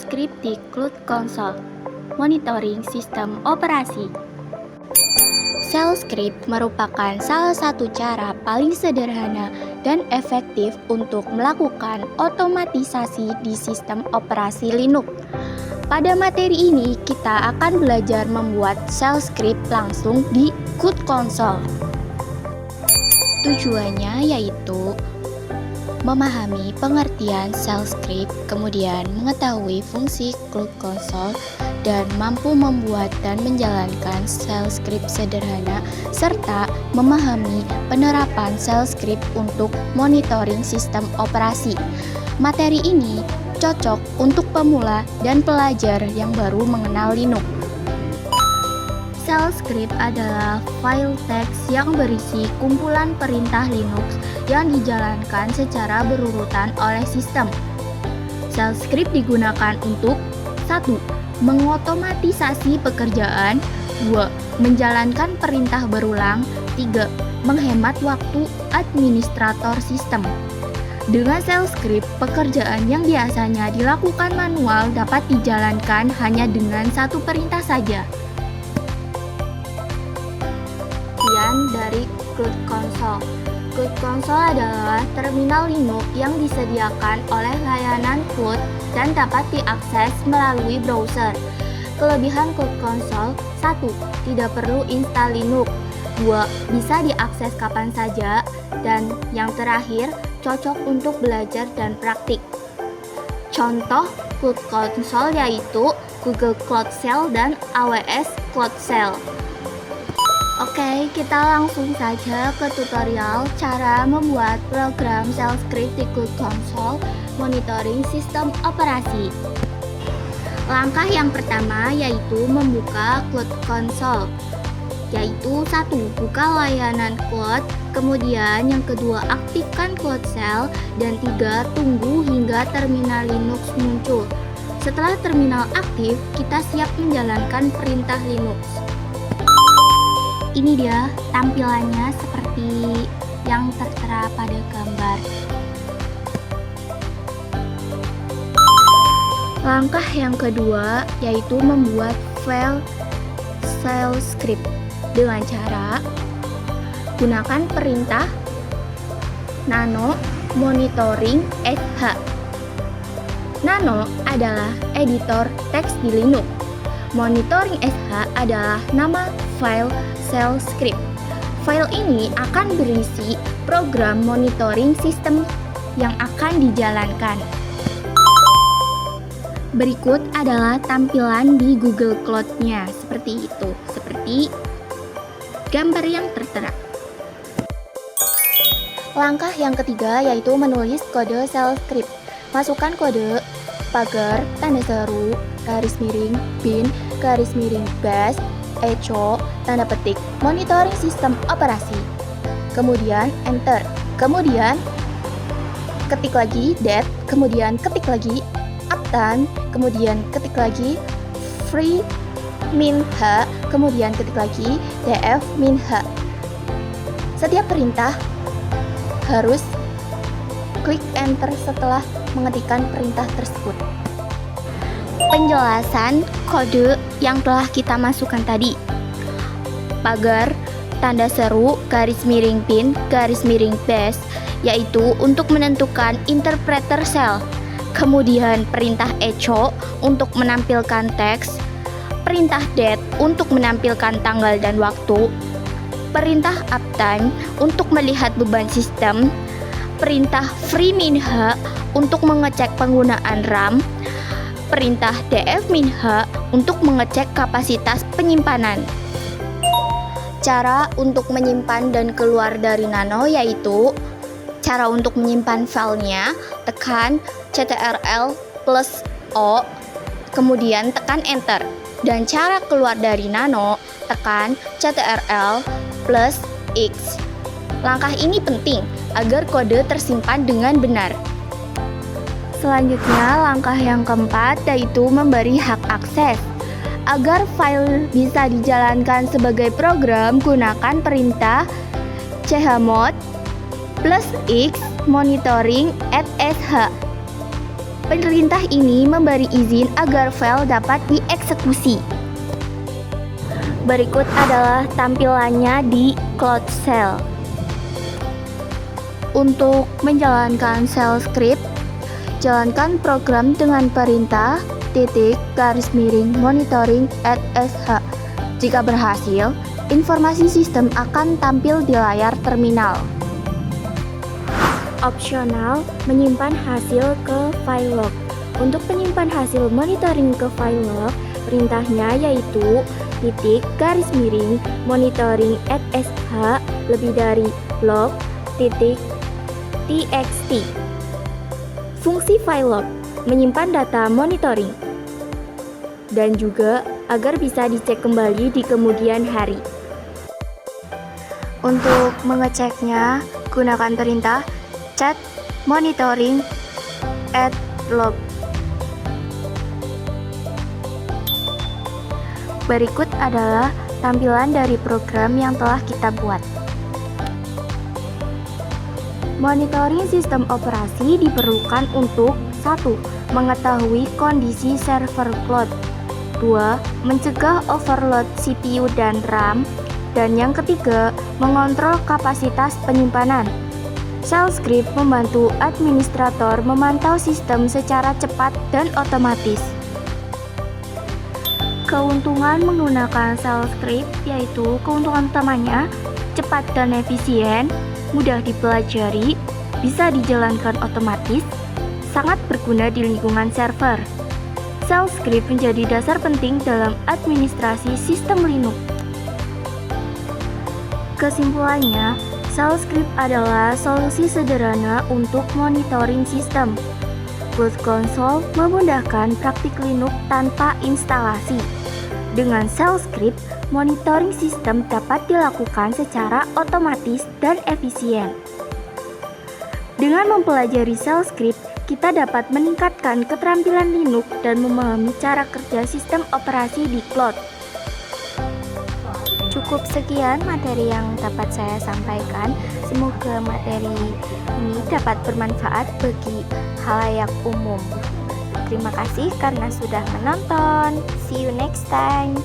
script di CLUD Console. Monitoring sistem operasi. Shell script merupakan salah satu cara paling sederhana dan efektif untuk melakukan otomatisasi di sistem operasi Linux. Pada materi ini, kita akan belajar membuat shell script langsung di CLUD Console. Tujuannya yaitu memahami pengertian shell script, kemudian mengetahui fungsi CLUD Console, dan mampu membuat dan menjalankan shell script sederhana, serta memahami penerapan shell script untuk monitoring sistem operasi. Materi ini cocok untuk pemula dan pelajar yang baru mengenal Linux. Shell script adalah file teks yang berisi kumpulan perintah Linux yang dijalankan secara berurutan oleh sistem. Shell script digunakan untuk 1. Mengotomatisasi pekerjaan, 2. Menjalankan perintah berulang, 3. Menghemat waktu administrator sistem. Dengan shell script, pekerjaan yang biasanya dilakukan manual dapat dijalankan hanya dengan satu perintah saja. Dari CLUD Console. CLUD Console adalah terminal Linux yang disediakan oleh layanan CLUD dan dapat diakses melalui browser. Kelebihan CLUD Console: 1. Tidak perlu install Linux. 2. Bisa diakses kapan saja. Dan yang terakhir, cocok untuk belajar dan praktik. Contoh CLUD Console yaitu Google Cloud Shell dan AWS Cloud Shell. Oke, kita langsung saja ke tutorial cara membuat program shell script di CLUD Console monitoring sistem operasi. Langkah yang pertama yaitu membuka CLUD Console, yaitu 1. Buka layanan CLUD, kemudian yang kedua aktifkan Cloud Shell, dan 3. Tunggu hingga terminal Linux muncul. Setelah terminal aktif, kita siap menjalankan perintah Linux. Ini dia tampilannya seperti yang tertera pada gambar. Langkah yang kedua yaitu membuat file shell script dengan cara gunakan perintah nano monitoring sh. Nano adalah editor teks di Linux. Monitoring sh adalah nama file shell script. File ini akan berisi program monitoring sistem yang akan dijalankan. Berikut adalah tampilan di Google Cloud-nya seperti itu, seperti gambar yang tertera. Langkah yang ketiga yaitu menulis kode shell script. Masukkan kode pagar, tanda seru, garis miring, bin, garis miring bash, echo, tanda petik, monitoring sistem operasi. Kemudian enter. Kemudian ketik lagi det, kemudian ketik lagi update, kemudian ketik lagi free min h, kemudian ketik lagi df min h. Setiap perintah harus klik enter setelah mengetikkan perintah tersebut. Penjelasan kode yang telah kita masukkan tadi: pagar, tanda seru, garis miring bin, garis miring bash, yaitu untuk menentukan interpreter shell. Kemudian perintah echo untuk menampilkan teks, perintah det untuk menampilkan tanggal dan waktu, perintah uptime untuk melihat beban sistem, perintah free min h untuk mengecek penggunaan RAM, perintah df-h untuk mengecek kapasitas penyimpanan. Cara untuk menyimpan dan keluar dari Nano yaitu cara untuk menyimpan filenya, tekan Ctrl+O, kemudian tekan enter. Dan cara keluar dari Nano, tekan Ctrl+X. Langkah ini penting agar kode tersimpan dengan benar. Selanjutnya, langkah yang keempat yaitu memberi hak akses. Agar file bisa dijalankan sebagai program, gunakan perintah chmod +x monitoring @sh. Perintah ini memberi izin agar file dapat dieksekusi. Berikut adalah tampilannya di Cloud Shell. Untuk menjalankan shell script, jalankan program dengan perintah !monitoring@sh. Jika berhasil, informasi sistem akan tampil di layar terminal. Opsional, menyimpan hasil ke file log. Untuk penyimpan hasil monitoring ke file log, perintahnya yaitu !monitoring@sh lebih dari log.txt. Fungsi file log, menyimpan data monitoring, dan juga agar bisa dicek kembali di kemudian hari. Untuk mengeceknya, gunakan perintah !monitoring@log. Berikut adalah tampilan dari program yang telah kita buat. Monitoring sistem operasi diperlukan untuk 1. Mengetahui kondisi server cloud, 2. Mencegah overload CPU dan RAM, dan yang ketiga, mengontrol kapasitas penyimpanan. Shell script membantu administrator memantau sistem secara cepat dan otomatis. Keuntungan menggunakan shell script yaitu keuntungan utamanya cepat dan efisien, mudah dipelajari, bisa dijalankan otomatis, sangat berguna di lingkungan server. Shell script menjadi dasar penting dalam administrasi sistem Linux. Kesimpulannya, shell script adalah solusi sederhana untuk monitoring sistem. Cloud Console memudahkan praktik Linux tanpa instalasi. Dengan shell script, monitoring sistem dapat dilakukan secara otomatis dan efisien. Dengan mempelajari shell script, kita dapat meningkatkan keterampilan Linux dan memahami cara kerja sistem operasi di cloud. Cukup sekian materi yang dapat saya sampaikan. Semoga materi ini dapat bermanfaat bagi khalayak umum. Terima kasih karena sudah menonton. See you next time.